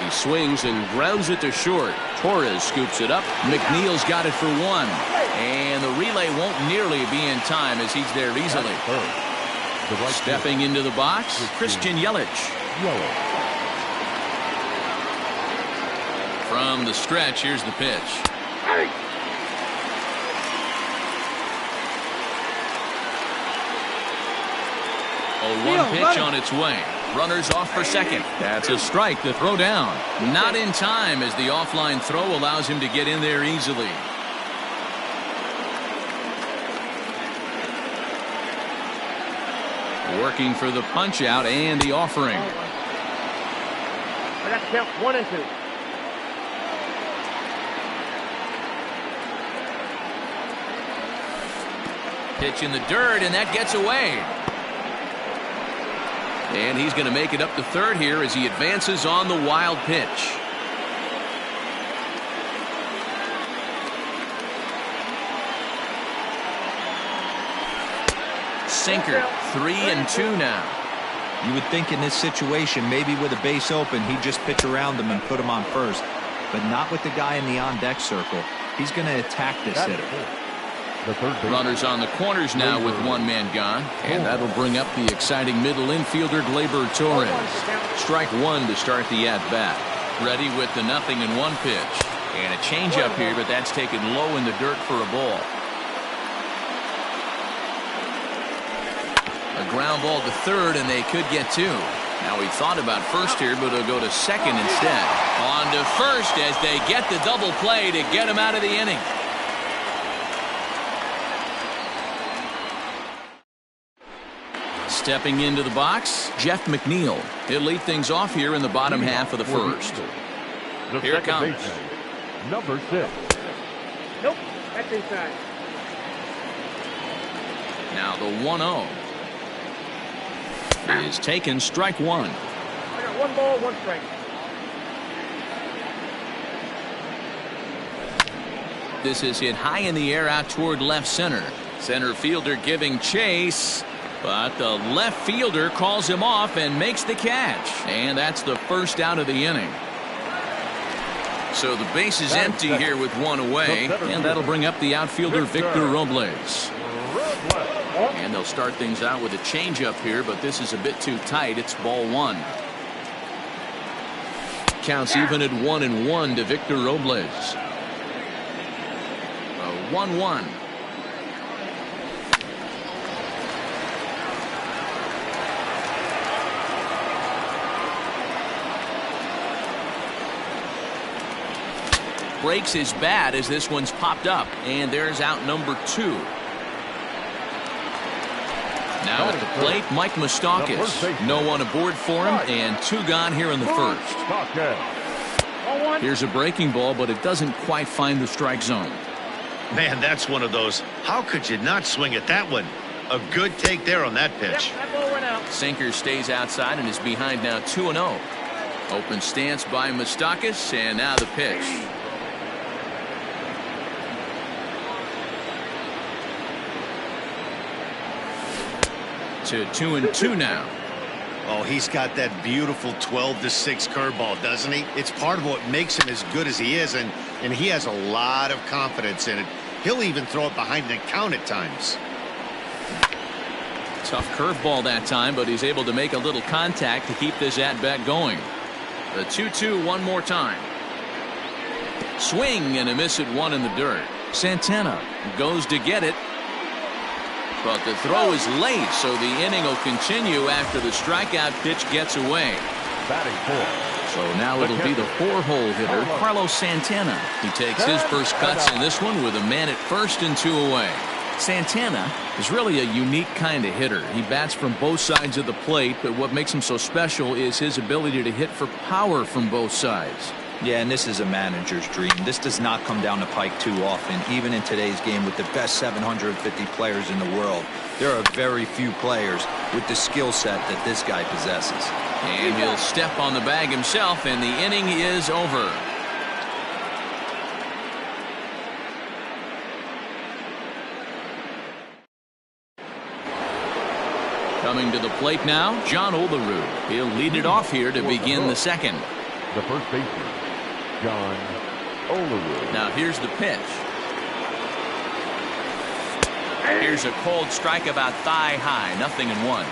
He swings and grounds it to short. Torres scoops it up. McNeil's got it for one. And the relay won't nearly be in time as he's there easily. Stepping into the box, Christian Yelich. From the stretch, here's the pitch. A 1 pitch on its way. Runners off for second. That's a strike to throw down. Not in time as the offline throw allows him to get in there easily. Working for the punch out and the offering. I got to count 1 and 2. Pitch in the dirt, and that gets away. And he's going to make it up to third here as he advances on the wild pitch. Sinker, 3-2 now. You would think in this situation, maybe with a base open, he'd just pitch around him and put him on first. But not with the guy in the on-deck circle. He's going to attack this hitter. Runners on the corners now with one man gone. And that'll bring up the exciting middle infielder, Gleyber Torres. Strike one to start the at-bat. Ready with the 0-1 pitch. And a changeup here, but that's taken low in the dirt for a ball. A ground ball to third, and they could get two. Now he thought about first here, but he'll go to second instead. On to first as they get the double play to get him out of the inning. Stepping into the box, Jeff McNeil. He'll lead things off here in the bottom half of the first. Here it comes. Number 6. Nope, that's inside. Now the 1-0 is taken, strike one. I got 1 ball, 1 strike. This is hit high in the air out toward left center. Center fielder giving chase. But the left fielder calls him off and makes the catch. And that's the first out of the inning. So the base is empty here with one away. And that'll bring up the outfielder Victor Robles. And they'll start things out with a changeup here, but this is a bit too tight. It's ball one. Counts even at 1-1 to Victor Robles. A 1-1. Breaks his bat as this one's popped up, and there's out number 2. Now at the plate, Mike Moustakas. No one aboard for him, and 2 gone here in the first. Here's a breaking ball, but it doesn't quite find the strike zone. Man, that's one of those. How could you not swing at that one? A good take there on that pitch. Sinker stays outside and is behind now 2-0. Open stance by Moustakas, and now the pitch. To 2-2 now. Oh, he's got that beautiful 12-6 curveball, doesn't he? It's part of what makes him as good as he is, and he has a lot of confidence in it. He'll even throw it behind the count at times. Tough curveball that time, but he's able to make a little contact to keep this at-bat going. The 2-2 one more time. Swing and a miss at one in the dirt. Santana goes to get it. But the throw is late, so the inning will continue after the strikeout pitch gets away. So now it'll be the 4-hole hitter, Carlos Santana. He takes his first cuts in this one with a man at first and 2 away. Santana is really a unique kind of hitter. He bats from both sides of the plate, but what makes him so special is his ability to hit for power from both sides. Yeah, and this is a manager's dream. This does not come down the pike too often, even in today's game with the best 750 players in the world. There are very few players with the skill set that this guy possesses. And he'll step on the bag himself, and the inning is over. Coming to the plate now, John Olerud. He'll lead it off here to begin the second. The first baseman, John Olerud. Now here's the pitch. Here's a cold strike about thigh high, 0-1.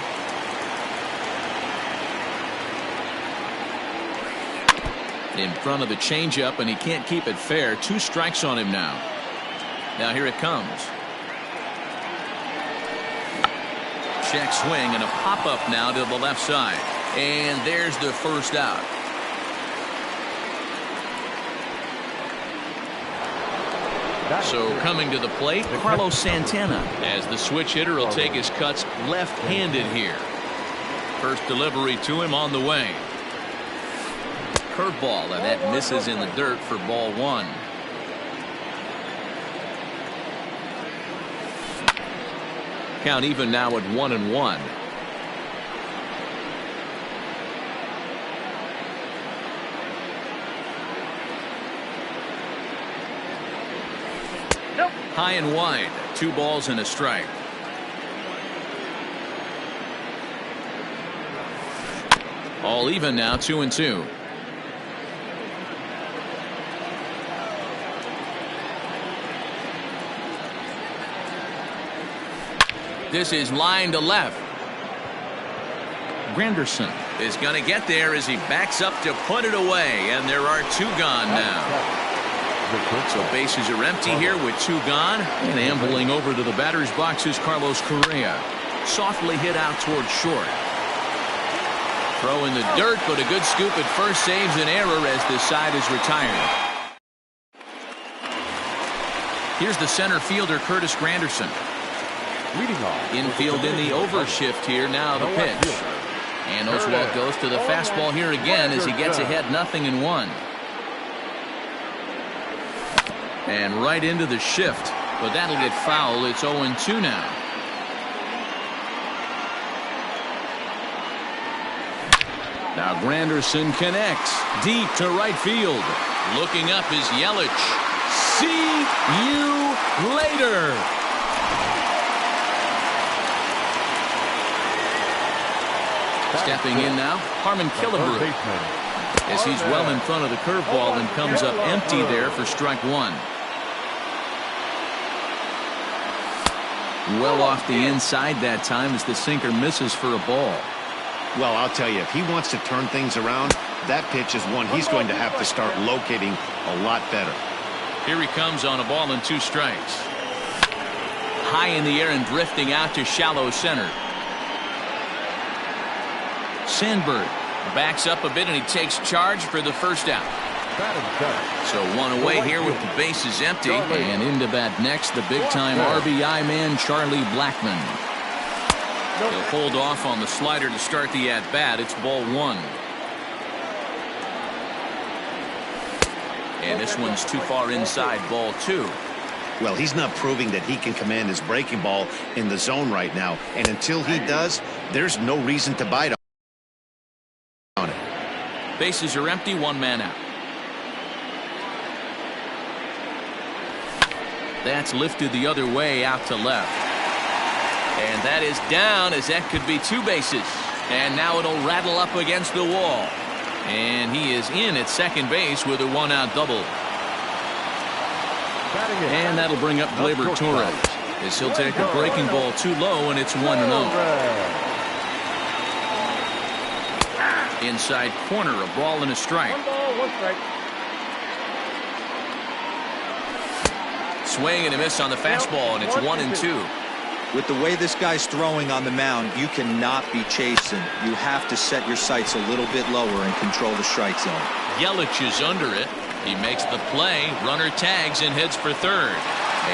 In front of the changeup, and he can't keep it fair. 2 strikes on him now. Now here it comes. Check swing and a pop-up now to the left side. And there's the first out. So coming to the plate, Carlos Santana, as the switch hitter will take his cuts left-handed here. First delivery to him on the way. Curveball, and that misses in the dirt for ball 1. Count even now at 1-1. Nope. High and wide, 2 balls and a strike. All even now, 2-2. This is line to left. Granderson is going to get there as he backs up to put it away, and there are 2 gone now. So bases are empty here with 2 gone, and ambling over to the batter's box is Carlos Correa. Softly hit out towards short. Throw in the dirt, but a good scoop at first saves an error as this side is retired. Here's the center fielder, Curtis Granderson. Infield in the overshift here. Now the pitch. And Oswalt goes to the fastball here again as he gets ahead 0-1. And right into the shift. But that'll get foul. It's 0-2 now. Now Granderson connects deep to right field. Looking up is Yelich. See you later. Stepping in now, Harmon Killebrew, as he's well in front of the curveball and comes up empty there for strike 1. Well off the inside that time as the sinker misses for a ball. Well, I'll tell you, if he wants to turn things around, that pitch is one he's going to have to start locating a lot better. Here he comes on a ball and 2 strikes. High in the air and drifting out to shallow center. Sandberg backs up a bit and he takes charge for the first out. So 1 away here with the bases empty, and into bat next the big-time RBI man Charlie Blackmon. He'll hold off on the slider to start the at-bat. It's ball 1. And this one's too far inside, ball 2. Well, he's not proving that he can command his breaking ball in the zone right now, and until he does, there's no reason to bite on it. Bases are empty, 1 man out. That's lifted the other way out to left. And that is down, as that could be 2 bases. And now it'll rattle up against the wall. And he is in at second base with a 1-out double. And that'll bring up Gleyber Torres, as he'll take a breaking ball too low, and it's 1-0. Inside corner, a ball and a strike. 1 ball, 1 strike. Swing and a miss on the fastball, and it's 1-2. With the way this guy's throwing on the mound, you cannot be chasing. You have to set your sights a little bit lower and control the strike zone. Yelich is under it. He makes the play. Runner tags and heads for third.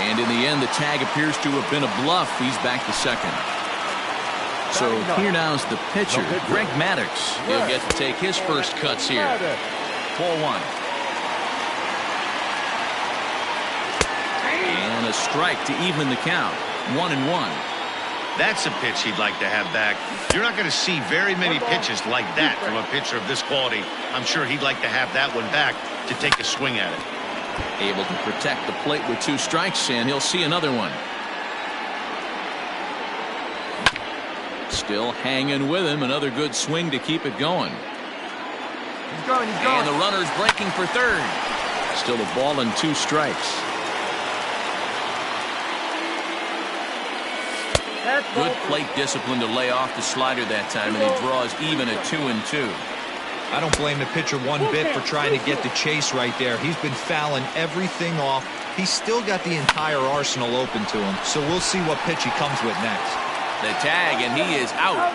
And in the end, the tag appears to have been a bluff. He's back to second. So here now is the pitcher, Greg Maddux. He'll get to take his first cuts here. Ball 1. And a strike to even the count. 1-1. That's a pitch he'd like to have back. You're not going to see very many pitches like that from a pitcher of this quality. I'm sure he'd like to have that one back to take a swing at it. Able to protect the plate with 2 strikes, and he'll see another one. Still hanging with him. Another good swing to keep it going. And the runner's breaking for third. Still a ball and 2 strikes. Good plate discipline to lay off the slider that time, and he draws even at 2-2. I don't blame the pitcher one bit for trying to get the chase right there. He's been fouling everything off. He's still got the entire arsenal open to him, so we'll see what pitch he comes with next. The tag, and he is out.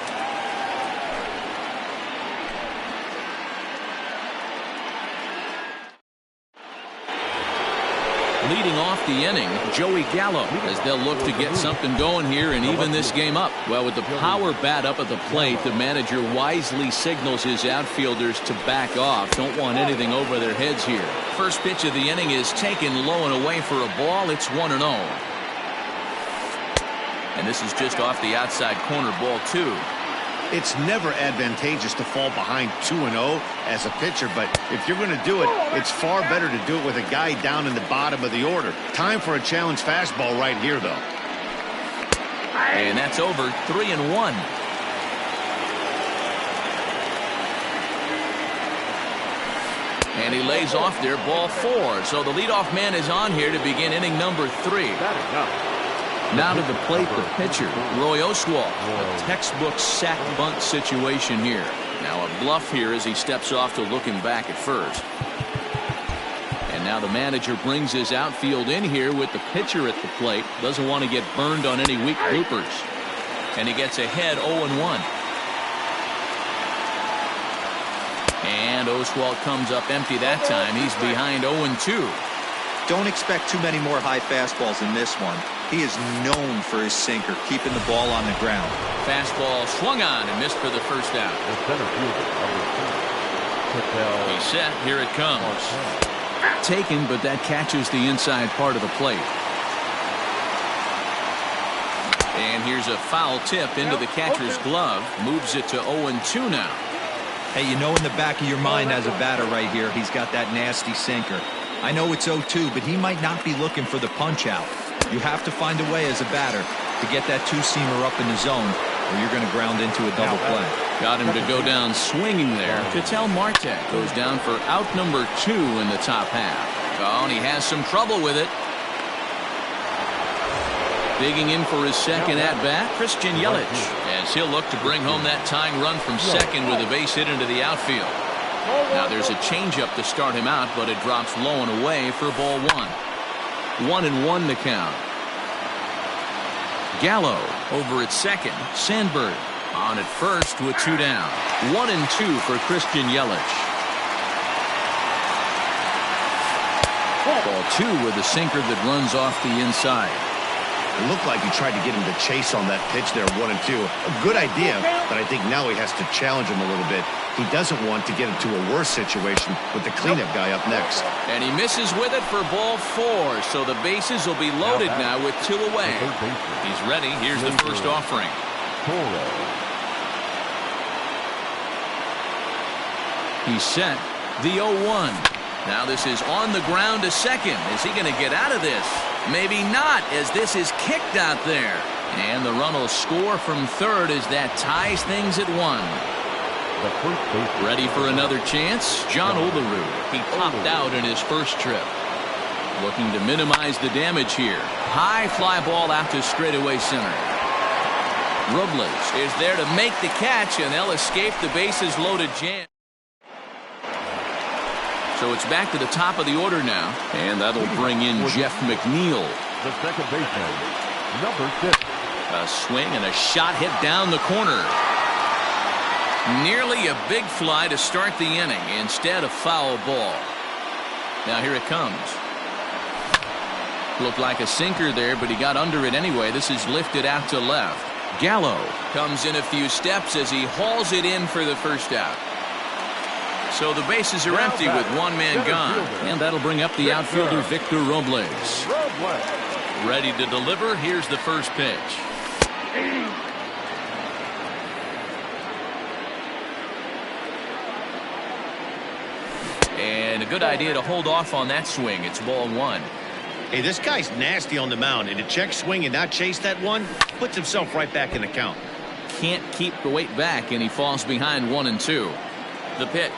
Leading off the inning, Joey Gallo, as they'll look to get something going here and even this game up. Well, with the power bat up at the plate, the manager wisely signals his outfielders to back off. Don't want anything over their heads here. First pitch of the inning is taken low and away for a ball. It's 1-0. And this is just off the outside corner, ball 2. It's never advantageous to fall behind 2-0 as a pitcher, but if you're going to do it, it's far better to do it with a guy down in the bottom of the order. Time for a challenge fastball right here, though. And that's over. 3-1. And he lays off there, ball 4. So the leadoff man is on here to begin inning number 3. Now to the plate, the pitcher, Roy Oswalt. A textbook sack bunt situation here. Now a bluff here as he steps off to looking back at first. And now the manager brings his outfield in here with the pitcher at the plate. Doesn't want to get burned on any weak bloopers. And he gets ahead 0-1. And Oswalt comes up empty that time. He's behind 0-2. Don't expect too many more high fastballs in this one. He is known for his sinker, keeping the ball on the ground. Fastball swung on and missed for the first out. He's set. Here it comes. Taken, but that catches the inside part of the plate. And here's a foul tip into the catcher's glove. Moves it to 0-2 now. Hey, you know in the back of your mind as a batter right here, he's got that nasty sinker. I know it's 0-2, but he might not be looking for the punch out. You have to find a way as a batter to get that 2-seamer up in the zone, or you're going to ground into a double play. Got him to go down swinging there. Ketel Marte goes down for out number 2 in the top half. Oh, and he has some trouble with it. Digging in for his second at-bat, Christian Yelich, as he'll look to bring home that tying run from second with a base hit into the outfield. Now there's a changeup to start him out, but it drops low and away for ball 1. 1-1 the count. Gallo over at second. Sandberg on at first with 2 down. 1-2 for Christian Yelich. Ball 2 with a sinker that runs off the inside. It looked like he tried to get him to chase on that pitch there, 1-2. A good idea, but I think now he has to challenge him a little bit. He doesn't want to get into a worse situation with the cleanup guy up next. And he misses with it for ball 4, so the bases will be loaded now with 2 away. He's ready. Here's the first offering. He's set. The 0-1. Now this is on the ground to second. Is he going to get out of this? Maybe not, as this is kicked out there. And the run will score from third as that ties things at 1. Ready for another chance? John Olerud. He popped out in his first trip. Looking to minimize the damage here. High fly ball out to straightaway center. Robles is there to make the catch, and they'll escape the bases loaded jam. So it's back to the top of the order now, and that'll bring in Jeff McNeil. The second baseman, number 6. A swing and a shot hit down the corner. Nearly a big fly to start the inning. Instead, a foul ball. Now here it comes. Looked like a sinker there, but he got under it anyway. This is lifted out to left. Gallo comes in a few steps as he hauls it in for the first out. So the bases are empty with 1 man gone. And that'll bring up the outfielder Victor Robles. Ready to deliver. Here's the first pitch. And a good idea to hold off on that swing. It's ball 1. Hey, this guy's nasty on the mound, and to check swing and not chase that one puts himself right back in the count. Can't keep the weight back, and he falls behind 1-2. The pitch.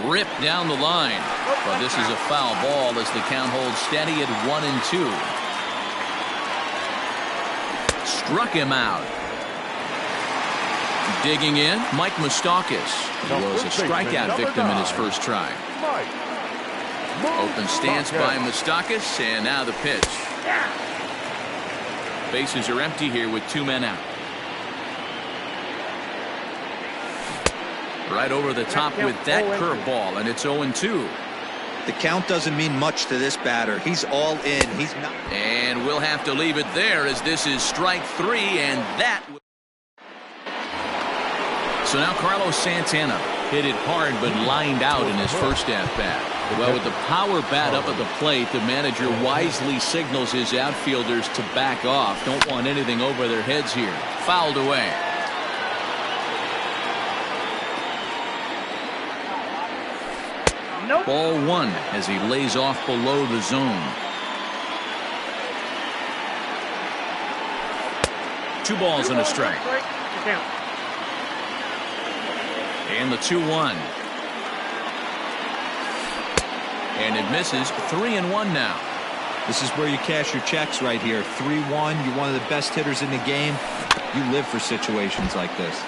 Ripped down the line. But this is a foul ball as the count holds steady at 1-2. Struck him out. Digging in, Mike Moustakas. He was a strikeout victim in his first try. Open stance by Moustakas, and now the pitch. Bases are empty here with 2 men out. Right over the top with that curveball, and it's 0-2. The count doesn't mean much to this batter. He's all in. He's not. And we'll have to leave it there as this is strike 3, and that. So now Carlos Santana hit it hard but lined out in his first at-bat. Well, with the power bat up at the plate, the manager wisely signals his outfielders to back off. Don't want anything over their heads here. Fouled away. Nope. Ball 1 as he lays off below the zone. 2 balls and a strike. And the 2-1. And it misses. 3-1 now. This is where you cash your checks right here. 3-1. You're one of the best hitters in the game. You live for situations like this.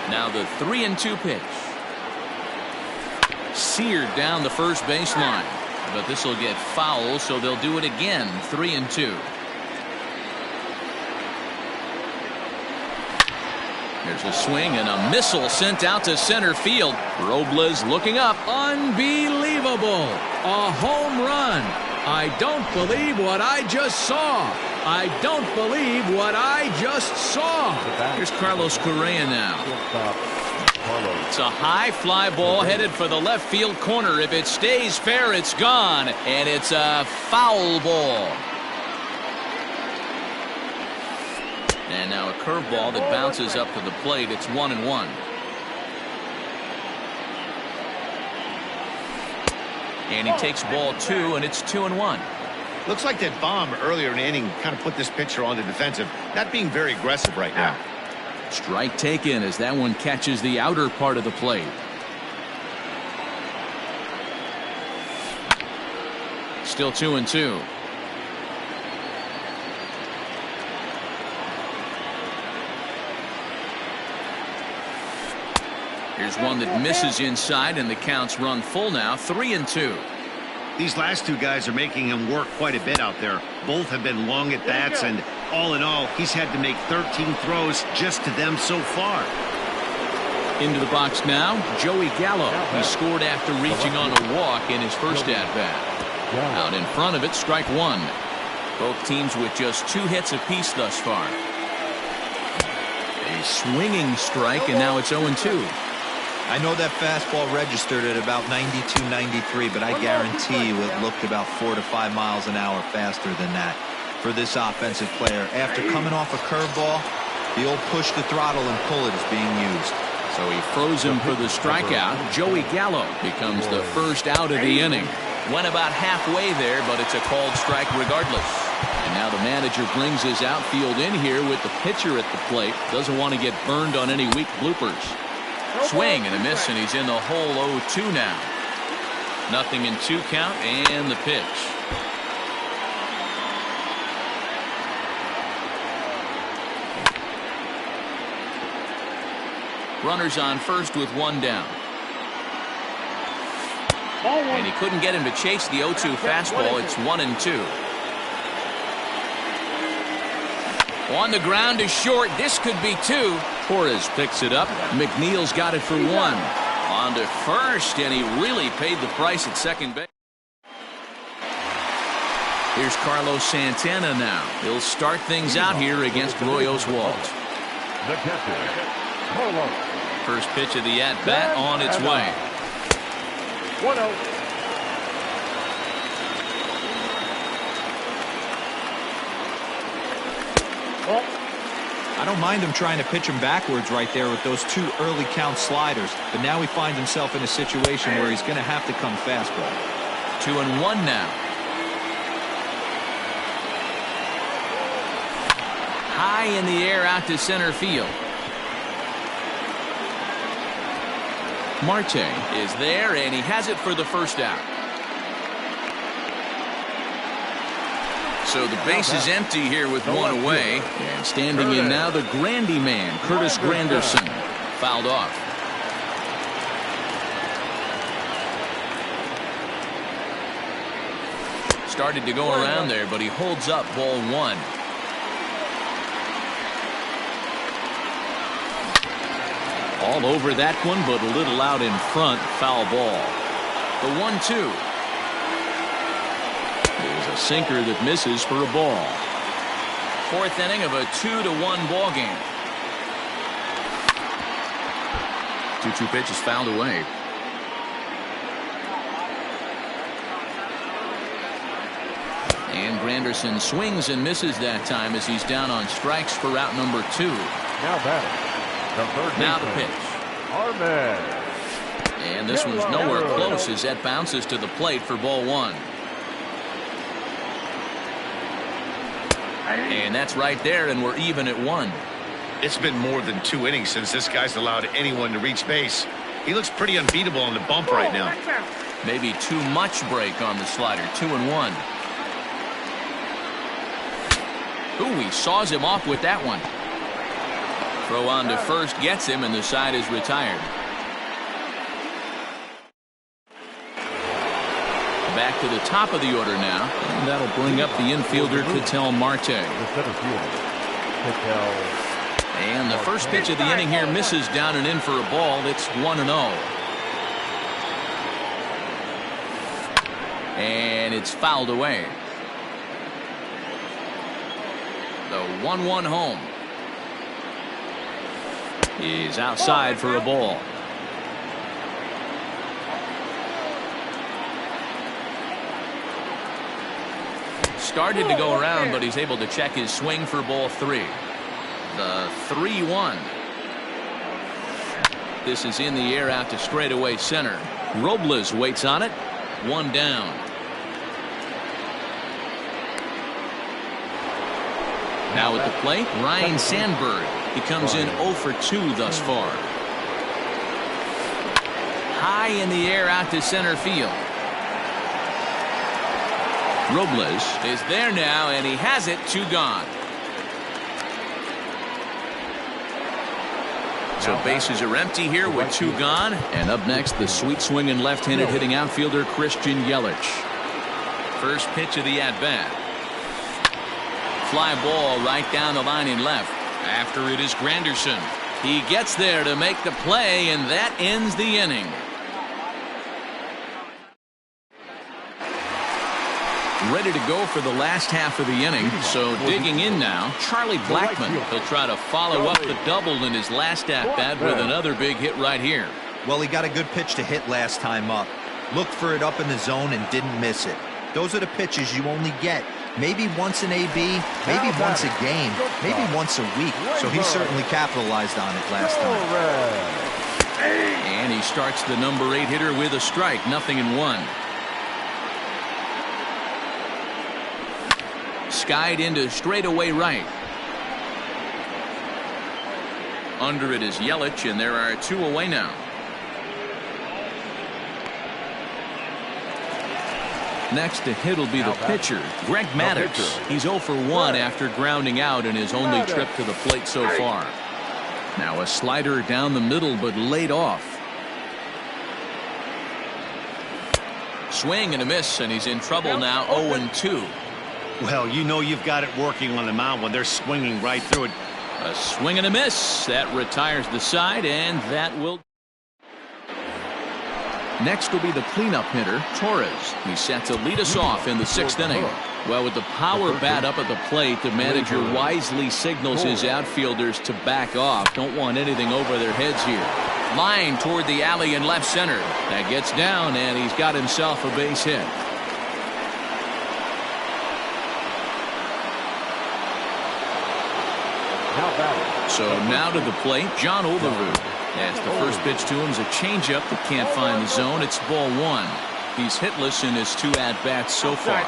Now the 3-2 pitch. Seared down the first baseline. But this will get foul, so they'll do it again. 3-2. There's a swing and a missile sent out to center field. Robles looking up. Unbelievable. A home run. I don't believe what I just saw. I don't believe what I just saw. Here's Carlos Correa now. It's a high fly ball headed for the left field corner. If it stays fair, it's gone. And it's a foul ball. And now a curveball that bounces up to the plate. It's 1-1. And he takes ball 2, and it's 2-1. Looks like that bomb earlier in the inning kind of put this pitcher on the defensive. Not being very aggressive right now. Strike taken as that one catches the outer part of the plate. Still 2-2. Here's one that misses inside, and the count's run full now. 3-2. These last 2 guys are making him work quite a bit out there. Both have been long at bats, and all in all, he's had to make 13 throws just to them so far. Into the box now, Joey Gallo. He scored after reaching on a walk in his first at-bat. Out in front of it, strike 1. Both teams with just 2 hits apiece thus far. A swinging strike, and now it's 0-2. I know that fastball registered at about 92, 93, but I guarantee you it looked about 4 to 5 miles an hour faster than that for this offensive player. After coming off a curveball, the old push the throttle and pull it is being used. So he froze him for the strikeout. Joey Gallo becomes the first out of the inning. Went about halfway there, but it's a called strike regardless. And now the manager brings his outfield in here with the pitcher at the plate. Doesn't want to get burned on any weak bloopers. Swing and a miss, and he's in the hole. 0-2 now. Nothing in 2 count, and the pitch. Runners on first with 1 down. And he couldn't get him to chase the 0-2 fastball. It's 1-2. On the ground is short. This could be 2. Torres picks it up. McNeil's got it for 1. On to first, and he really paid the price at second base. Here's Carlos Santana now. He'll start things out here against Roy Oswalt. The catcher, Carlos. First pitch of the at-bat on its way. 1-0. I don't mind him trying to pitch him backwards right there with those 2 early count sliders, but now he finds himself in a situation where he's going to have to come fastball. 2-1 now. High in the air out to center field. Marte is there, and he has it for the first out. So the base is empty here with one away. And standing in now, the Grandy man, Curtis Granderson, fouled off. Started to go around there, but he holds up ball one. All over that one, but a little out in front. Foul ball. The 1-2 is a sinker that misses for a ball. Fourth inning of a 2-1 ball game. 2-2 pitch is fouled away. And Granderson swings and misses that time as he's down on strikes for route number 2. Now batting. Now the pitch. Ahmed. And this one's nowhere close as that bounces to the plate for ball one. And that's right there, and we're even at 1. It's been more than 2 innings since this guy's allowed anyone to reach base. He looks pretty unbeatable on the bump right now. Maybe too much break on the slider. 2-1. Ooh, he saws him off with that one. Throw on to first gets him, and the side is retired. Back to the top of the order now, and that'll bring up the infielder Ketel Marte. The center fielder, Ketel. And the first pitch of the inning here misses down and in for a ball. It's 1-0. And it's fouled away. The 1-1 home is outside for a ball. Started to go around, but he's able to check his swing for ball 3. The 3-1. This is in the air out to straightaway center. Robles waits on it. 1 down. Now at the plate, Ryan Sandberg. He comes in 0 for 2 thus far. High in the air out to center field. Robles is there now, and he has it. 2 gone. So bases are empty here with 2 gone. And up next, the sweet swinging left-handed hitting outfielder Christian Yelich. First pitch of the at-bat. Fly ball right down the line in left. After it is Granderson. He gets there to make the play, and that ends the inning. Ready to go for the last half of the inning. So digging in now, Charlie Blackmon. He'll try to follow up the double in his last at-bat with another big hit right here. Well, he got a good pitch to hit last time up. Looked for it up in the zone and didn't miss it. Those are the pitches you only get maybe once in AB, maybe once a game, maybe once a week. So he certainly capitalized on it last time. And he starts the number 8 hitter with a strike. 0-1. Skied into straightaway right. Under it is Yelich, and there are 2 away now. Next to hit will be the pitcher, Greg Maddux. He's 0 for 1 after grounding out in his only trip to the plate so far. Now a slider down the middle, but laid off. Swing and a miss, and he's in trouble now. 0-2. Well, you know you've got it working on the mound when they're swinging right through it. A swing and a miss. That retires the side, and that will. Next will be the cleanup hitter, Torres. He's set to lead us off in the 6th inning. Well, with the power bat up at the plate, the manager wisely signals his outfielders to back off. Don't want anything over their heads here. Line toward the alley in left center. That gets down, and he's got himself a base hit. So now to the plate, John Overroot. As the first pitch to him is a changeup that can't find the zone. It's ball 1. He's hitless in his 2 at-bats so far.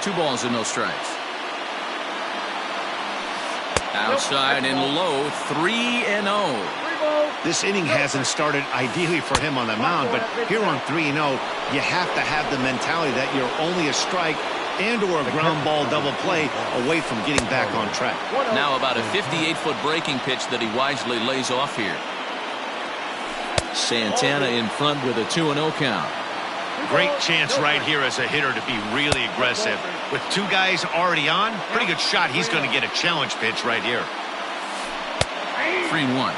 2 balls and no strikes. Outside and low, 3-0. This inning hasn't started ideally for him on the mound, but here on 3-0, you have to have the mentality that you're only a strike and or a ground ball double play away from getting back on track. Now about a 58-foot breaking pitch that he wisely lays off here. Santana in front with a 2-0 count. Great chance right here as a hitter to be really aggressive. With two guys already on, pretty good shot. He's going to get a challenge pitch right here. 3-1.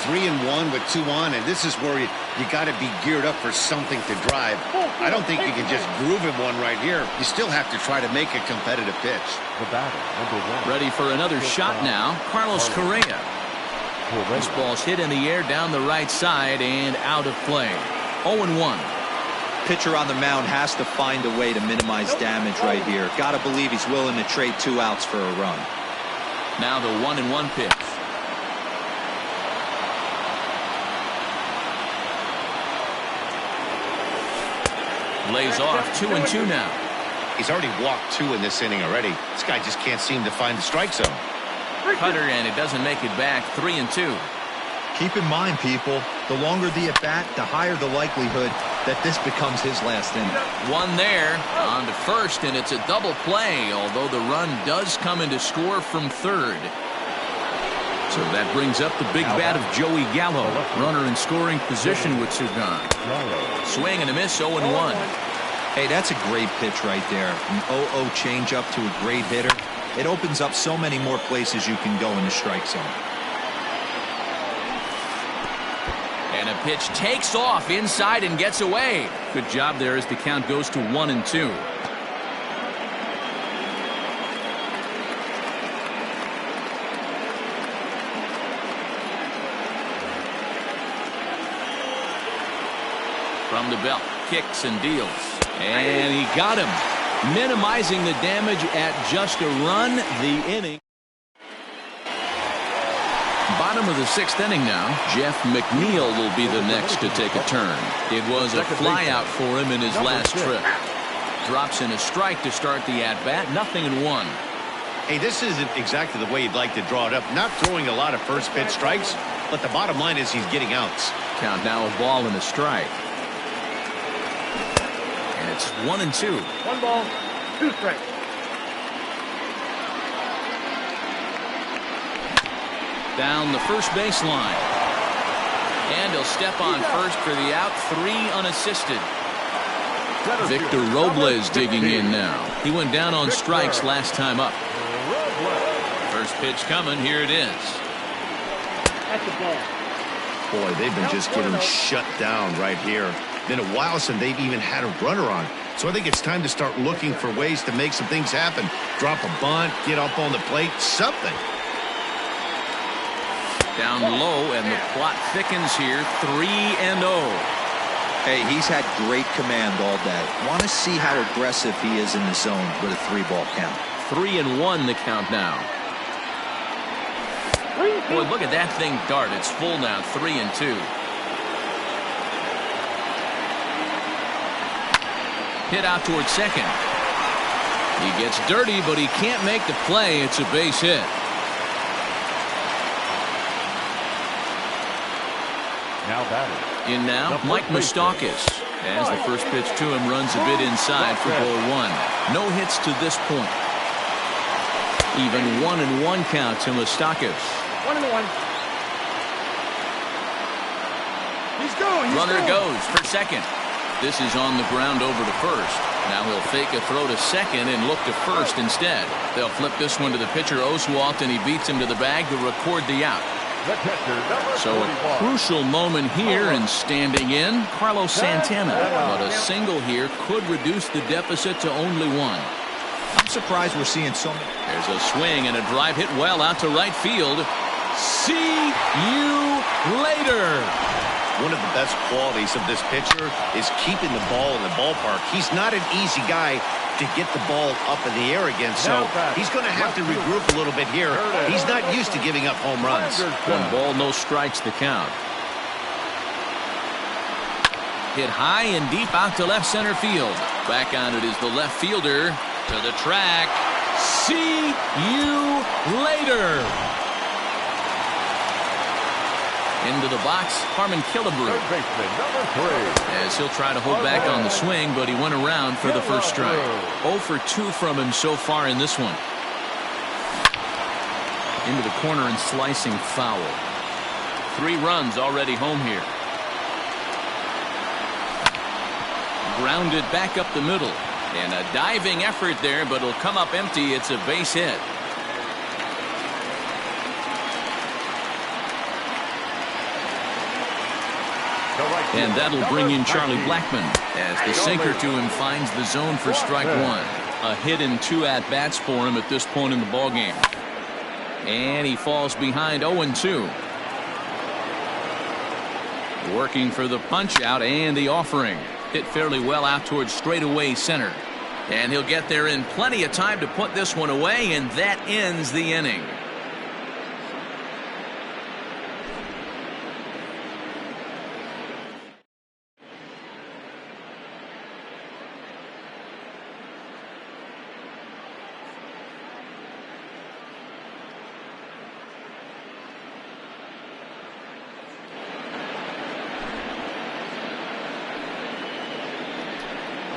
3-1 with 2 on, and this is where you got to be geared up for something to drive. I don't think you can just groove him one right here. You still have to try to make a competitive pitch. The batter, #1. Ready for another shot now. Carlos Correa. This ball's hit in the air down the right side and out of play. 0-1. Pitcher on the mound has to find a way to minimize damage right here. Got to believe he's willing to trade 2 outs for a run. Now the 1-1 pitch. Lays off 2-2 now. He's already walked 2 in this inning already. This guy just can't seem to find the strike zone. Cutter, and it doesn't make it back. 3-2. Keep in mind, people, the longer the at-bat, the higher the likelihood that this becomes his last inning. One there, on to first, and it's a double play, although the run does come into score from third. So that brings up the big bat of Joey Gallo. Runner in scoring position with 2 gone. Swing and a miss, 0-1. Hey, that's a great pitch right there. An 0-0 changeup to a great hitter. It opens up so many more places you can go in the strike zone. And a pitch takes off inside and gets away. Good job there as the count goes to 1-2. From the belt, kicks and deals. And he got him. Minimizing the damage at just a run. The inning. Bottom of the 6th inning now. Jeff McNeil will be the next to take a turn. It was a flyout for him in his last trip. Drops in a strike to start the at-bat. 0-1. Hey, this isn't exactly the way you'd like to draw it up. Not throwing a lot of first pitch strikes, but the bottom line is he's getting outs. Count now a ball and a strike. And it's 1-2. 1 ball, 2 strikes. Down the first baseline. And he'll step on first for the out. 3 unassisted. Victor Robles digging in now. He went down on strikes last time up. First pitch coming. Here it is. That's the ball. Boy, they've been just getting shut down right here. Been a while since they've even had a runner on. So I think it's time to start looking for ways to make some things happen. Drop a bunt, get up on the plate, something. Down low, and the plot thickens here. 3-0. Hey, he's had great command all day. Want to see how aggressive he is in the zone with a 3-ball count. 3-1 the count now. Boy, look at that thing dart. It's full now. 3-2. Hit out towards second. He gets dirty, but he can't make the play. It's a base hit. Now batting. In now, Mike Moustakas. As the first pitch to him runs a bit inside for ball 1. No hits to this point. Even 1-1 count to Moustakas. 1-1. He's going. Runner goes for second. This is on the ground over to first. Now he'll fake a throw to second and look to first instead. They'll flip this one to the pitcher Oswalt, and he beats him to the bag to record the out. So a crucial moment here, and standing in, Carlos Santana. But a single here could reduce the deficit to only 1. I'm surprised we're seeing so many. There's a swing and a drive hit well out to right field. See you later. One of the best qualities of this pitcher is keeping the ball in the ballpark. He's not an easy guy to get the ball up in the air again, so he's going to have to regroup a little bit here. He's not used to giving up home runs. 1 ball, no strikes the count. Hit high and deep out to left center field. Back on it is the left fielder to the track. See you later. Into the box, Harmon Killebrew. Third baseman, number 3. As he'll try to hold back on the swing, but he went around for the first strike. 0 for 2 from him so far in this one. Into the corner and slicing foul. 3 runs already home here. Grounded back up the middle. And a diving effort there, but it'll come up empty. It's a base hit. And that'll bring in Charlie Blackmon as the sinker to him finds the zone for strike 1. A hit and 2 at-bats for him at this point in the ballgame. And he falls behind 0-2. Working for the punch out and the offering. Hit fairly well out towards straightaway center. And he'll get there in plenty of time to put this one away, and that ends the inning.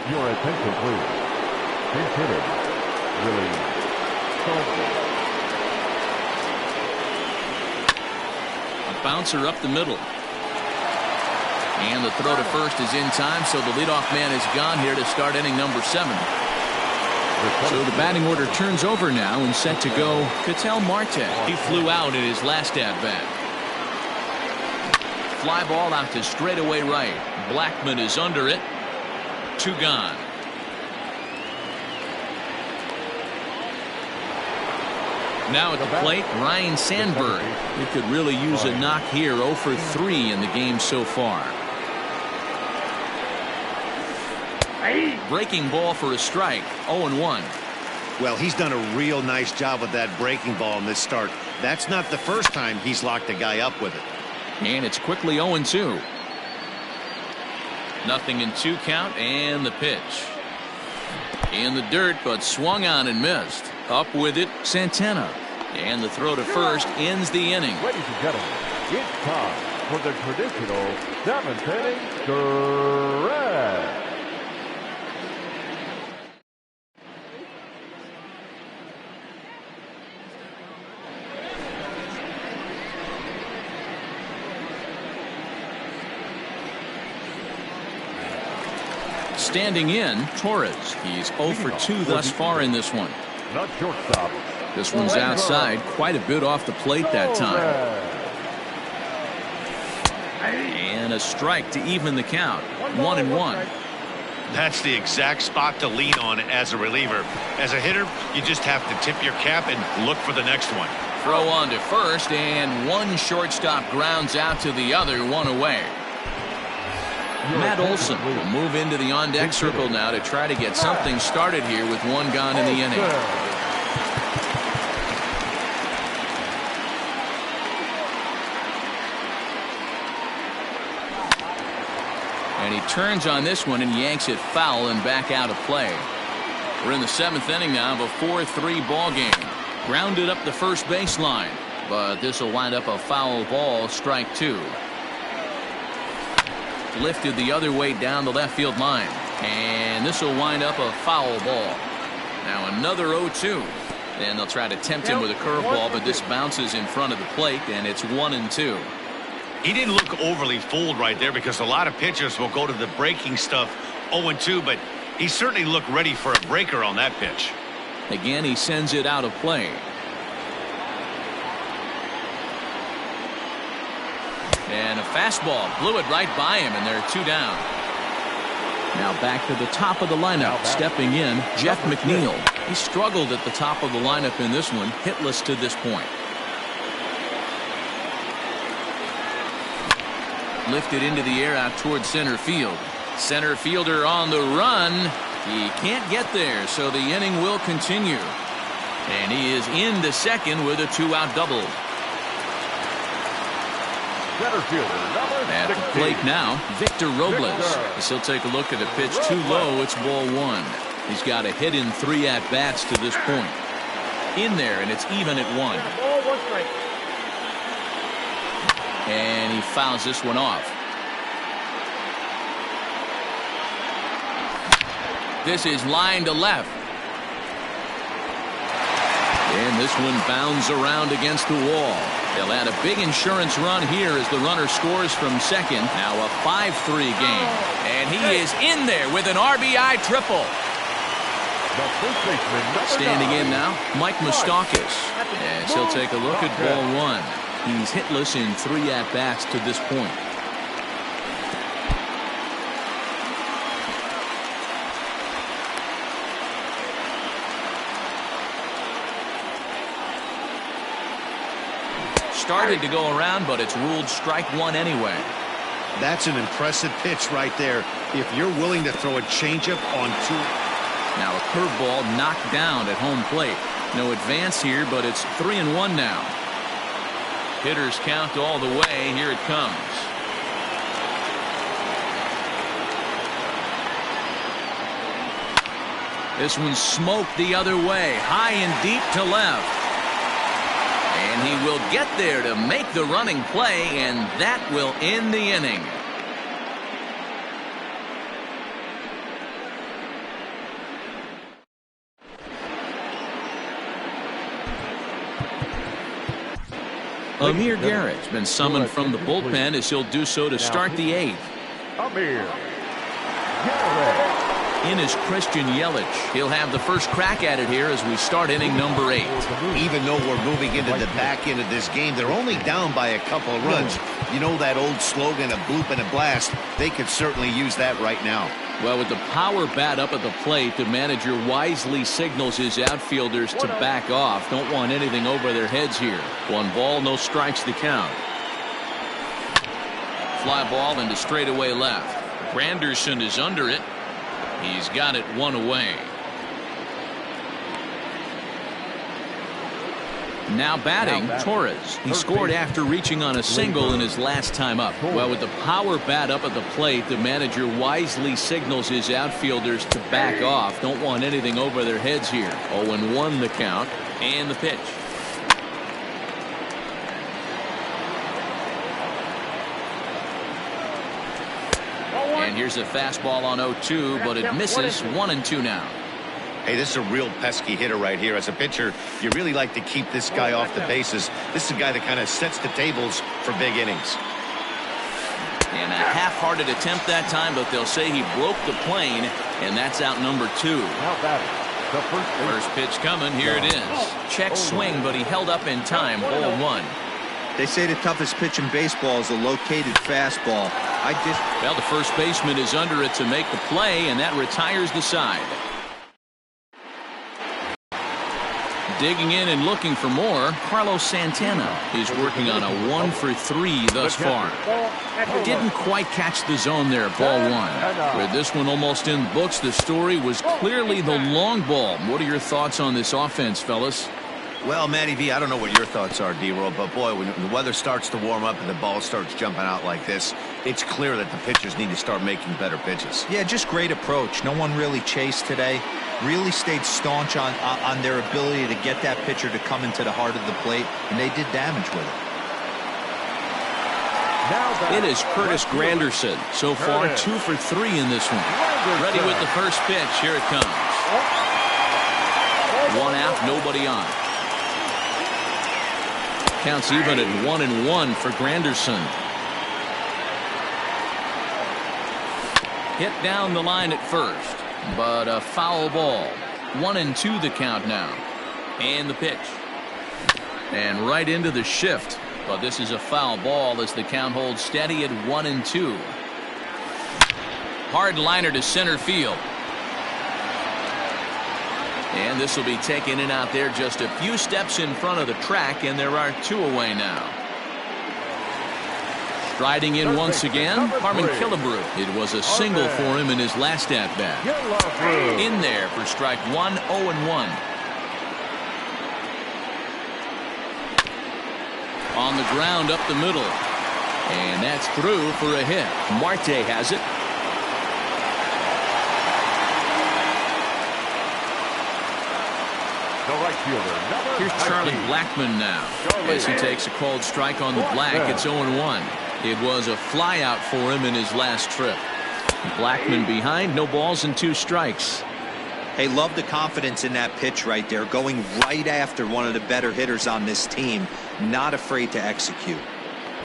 Your attention, please. Pinch hitter, Willie Salter. A bouncer up the middle. And the throw to first is in time, so the leadoff man is gone here to start inning number 7. So the batting order turns over now and set to go Ketel Marte. He flew out in his last at-bat. Fly ball out to straightaway right. Blackmon is under it. 2 gone. Now at the plate, Ryan Sandberg. He could really use a knock here. 0 for 3 in the game so far. Breaking ball for a strike. 0-1. Well, he's done a real nice job with that breaking ball in this start. That's not the first time he's locked a guy up with it. And it's quickly 0-2. 0-2 count, and the pitch. In the dirt, but swung on and missed. Up with it, Santana. And the throw to first ends the inning. Ladies and gentlemen, it's time for the traditional 7th inning stretch. Standing in, Torres. He's 0 for 2 thus far in this one. Not shortstop. This one's outside, quite a bit off the plate that time. And a strike to even the count. 1-1. That's the exact spot to lean on as a reliever. As a hitter, you just have to tip your cap and look for the next one. Throw on to first, and one shortstop grounds out to the other, 1 away. Matt Olson will move into the on-deck circle now to try to get something started here with 1 gone in the inning. And he turns on this one and yanks it foul and back out of play. We're in the 7th inning now of a 4-3 ball game. Grounded up the first baseline, but this will wind up a foul ball, strike 2. Lifted the other way down the left field line, and this will wind up a foul ball. Now another 0-2, and they'll try to tempt him with a curveball, but this bounces in front of the plate, and it's 1-2. He didn't look overly fooled right there because a lot of pitchers will go to the breaking stuff 0-2, but he certainly looked ready for a breaker on that pitch. Again, he sends it out of play. And a fastball blew it right by him, and they're 2 down. Now back to the top of the lineup. Stepping in, Jeff McNeil. He struggled at the top of the lineup in this one, hitless to this point. Lifted into the air out towards center field. Center fielder on the run. He can't get there, so the inning will continue. And he is into second with a 2-out double. Center fielder, number At 16. the plate now, Victor Robles. As he'll take a look at a pitch too low, it's ball 1. He's got a hit in 3 at-bats to this point. In there, and it's even at 1. Ball, 1 strike. And he fouls this one off. This is line to left. And this one bounds around against the wall. They'll add a big insurance run here as the runner scores from second. Now a 5-3 game. And he is in there with an RBI triple. Standing in now, Mike Moustakas. As he'll take a look at ball one. He's hitless in 3 at-bats to this point. Started to go around, but it's ruled strike one anyway. That's an impressive pitch right there. If you're willing to throw a changeup on 2. Now a curveball knocked down at home plate. No advance here, but it's 3-1 now. Hitters count all the way. Here it comes. This one smoked the other way, high and deep to left. And he will get there to make the running play, and that will end the inning. Amir Garrett's been summoned from the bullpen as he'll do so to start the 8th. Amir Garrett. In is Christian Yelich. He'll have the first crack at it here as we start inning number 8. Even though we're moving into the back end of this game, they're only down by a couple of runs. You know that old slogan, a bloop and a blast? They could certainly use that right now. Well, with the power bat up at the plate, the manager wisely signals his outfielders to back off. Don't want anything over their heads here. 1 ball, no strikes to count. Fly ball into straightaway left. Granderson is under it. He's got it 1 away. Now batting, Torres. He scored after reaching on a single in his last time up. Well, with the power bat up at the plate, the manager wisely signals his outfielders to back off. Don't want anything over their heads here. 0-1 the count, and the pitch. And here's a fastball on 0-2, but it misses. 1-2 now. Hey, this is a real pesky hitter right here. As a pitcher, you really like to keep this guy off the bases. This is a guy that kind of sets the tables for big innings. And a half-hearted attempt that time, but they'll say he broke the plane, and that's out number 2. First pitch coming. Here it is. Check swing, but he held up in time. Ball 1. They say the toughest pitch in baseball is a located fastball. Well, the first baseman is under it to make the play, and that retires the side. Digging in and looking for more, Carlos Santana is working on a 1-for-3 thus far. Didn't quite catch the zone there, ball 1. With this one almost in the books, the story was clearly the long ball. What are your thoughts on this offense, fellas? Well, Matty V, I don't know what your thoughts are, D-Roll, but boy, when the weather starts to warm up and the ball starts jumping out like this, it's clear that the pitchers need to start making better pitches. Yeah, just great approach. No one really chased today. Really stayed staunch on their ability to get that pitcher to come into the heart of the plate, and they did damage with it. It is Curtis Granderson. So far, 2 for 3 in this one. Ready with the first pitch. Here it comes. 1 out, nobody on. Counts even at 1-1 for Granderson. Hit down the line at first, but a foul ball. 1-2 the count now. And the pitch. And right into the shift. But this is a foul ball as the count holds steady at 1-2. Hard liner to center field. And this will be taken in out there just a few steps in front of the track, and there are 2 away now. Striding in once again, Harmon Killebrew. It was a single for him in his last at-bat. In there for strike 1, 0-1. On the ground up the middle. And that's through for a hit. Marte has it. right fielder, number Here's Charlie 19. Blackmon now. As he takes a called strike on the black, it's 0-1. It was a flyout for him in his last trip. Blackmon behind, no balls and 2 strikes. Hey, love the confidence in that pitch right there, going right after one of the better hitters on this team, not afraid to execute.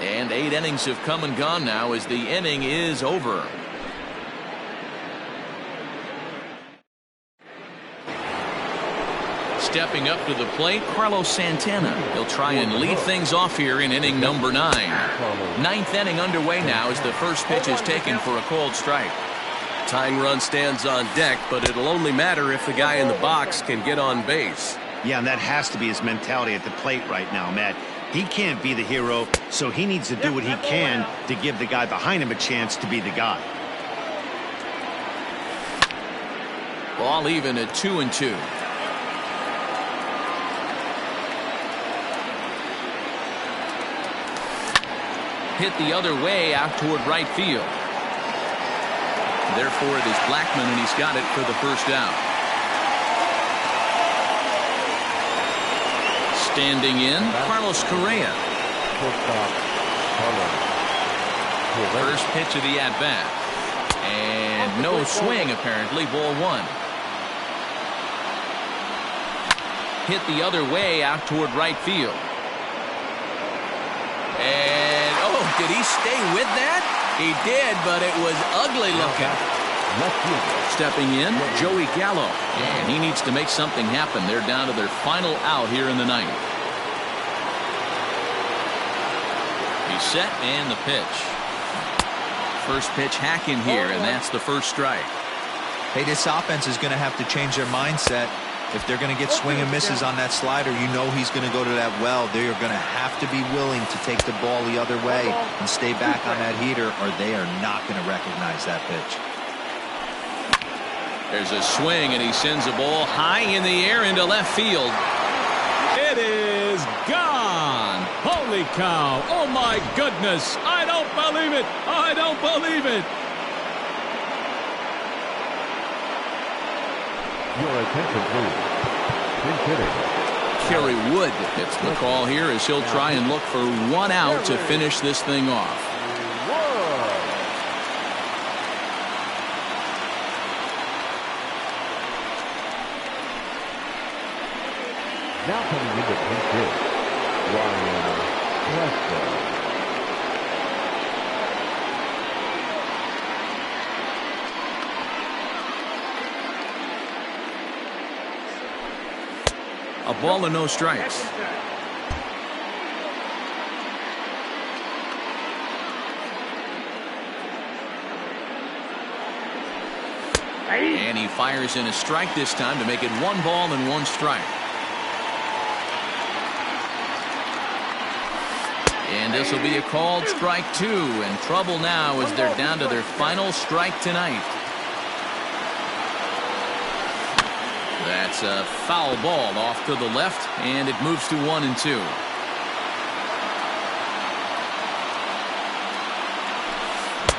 And 8 innings have come and gone now as the inning is over. Stepping up to the plate, Carlos Santana. He'll try and lead things off here in inning number 9. 9th inning underway now as the first pitch is taken for a called strike. Tying run stands on deck, but it'll only matter if the guy in the box can get on base. Yeah, and that has to be his mentality at the plate right now, Matt. He can't be the hero, so he needs to do what he can to give the guy behind him a chance to be the guy. Ball even at 2-2. Hit the other way out toward right field. Therefore, it is Blackmon, and he's got it for the first out. Standing in, Carlos Correa. First pitch of the at-bat. And no swing, apparently. Ball 1. Hit the other way out toward right field. And, oh, did he stay with that? He did, but it was ugly looking. Stepping in, Joey Gallo. And he needs to make something happen. They're down to their final out here in the 9th. He's set, and the pitch. First pitch hack in here, and that's the first strike. Hey, this offense is going to have to change their mindset. If they're going to get swing and misses on that slider, you know he's going to go to that well. They are going to have to be willing to take the ball the other way and stay back on that heater, or they are not going to recognize that pitch. There's a swing, and he sends a ball high in the air into left field. It is gone. Holy cow. Oh, my goodness. I don't believe it. I don't believe it. Your attention, please. Pinch hitting. Kerry Wood gets the call here as he'll try and look for 1 out to finish this thing off. Now coming into pinch hit, Ryan Presto. A ball and no strikes. And he fires in a strike this time to make it 1 ball and 1 strike. And this will be a called strike 2, and trouble now as they're down to their final strike tonight. That's a foul ball off to the left, and it moves to 1-2.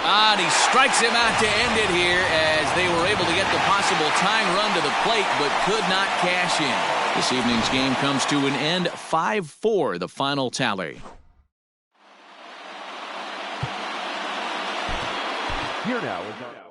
And he strikes him out to end it here as they were able to get the possible tying run to the plate, but could not cash in. This evening's game comes to an end, 5-4, the final tally. Here now is our